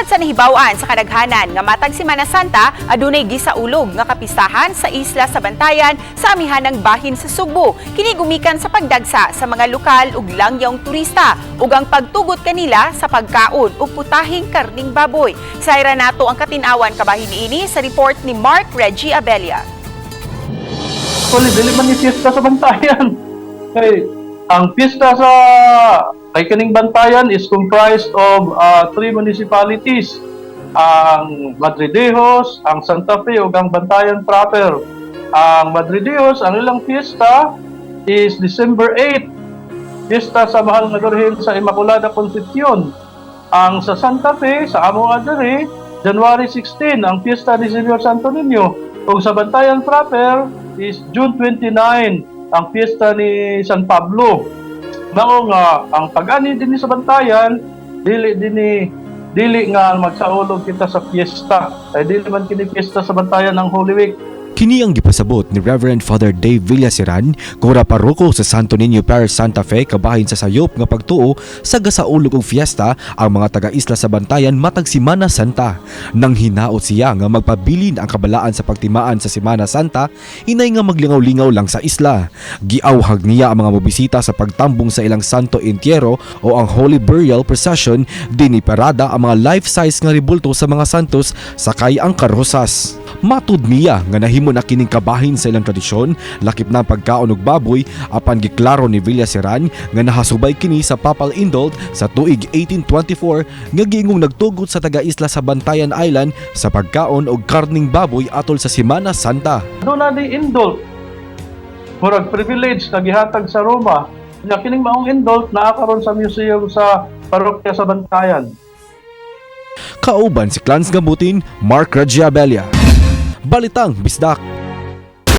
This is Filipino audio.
Sukad sa nahibaw-an sa kadaghanan nga matag Semana Santa, adunay gisaulog nga kapistahan sa isla sa Bantayan sa amihanang bahin sa Sugbo. Kini gumikan sa pagdagsa sa mga lokal ug langyawng turista ug ang pagtugot kanila sa pagkaon ug putahing karning baboy. Sayra nato ang katinawan kabahin niini sa report ni Mark Reggie Abella. Dili man ni piyesta sa Bantayan. Kay ang piyesta sa kaning Bantayan is comprised of 3 municipalities. Ang Madridejos, ang Santa Fe ug ang Bantayan proper. Ang Madridejos, ang ilang piyesta is December 8. Piyesta sa Mahal na Birhen sa Immaculada Concepcion. Ang sa Santa Fe, sa amo adere, January 16 ang piyesta ni Señor Santo Niño. Ug sa Bantayan proper is June 29 ang piyesta ni San Pablo. Mao nga ang pag-ani dinhi sa Bantayan dili nga magsaulog kita sa piyesta. Ay dili man kini piyesta sa Bantayan ng Holy Week. Kini ang gipasabot ni Reverend Father Dave Villaseran, kura paroko sa Santo Niño Parish Santa Fe kabahin sa sayop nga pagtuo sa gasaulog og fiesta ang mga taga-isla sa Bantayan matag Semana Santa. Nang hinaot siya nga magpabilin ang kabalaan sa pagtimaan sa Semana Santa, inay nga maglingaw-lingaw lang sa isla. Giawhag niya ang mga mobisita sa pagtambong sa ilang Santo Entierro o ang Holy Burial Procession, diniparada ang mga life-size nga ribulto sa mga santos sakay ang karosas. Matud niya nga nahimo na kining kabahin sa ilang tradisyon, lakip na ang pagkaon og baboy apan giklaro ni Villaseran nga nahasubay kini sa Papal Indult sa tuig 1824 nga giingong nagtugot sa taga-isla sa Bantayan Island sa pagkaon og karning baboy atol sa Semana Santa. Doon na di indult. Murag privilege na gihatag sa Roma. Nga kining maong indult naa karon sa museum sa parokya sa Bantayan. Kauban si Clans Gabutin, Mark Reggie Abella. Balitang Bisdak.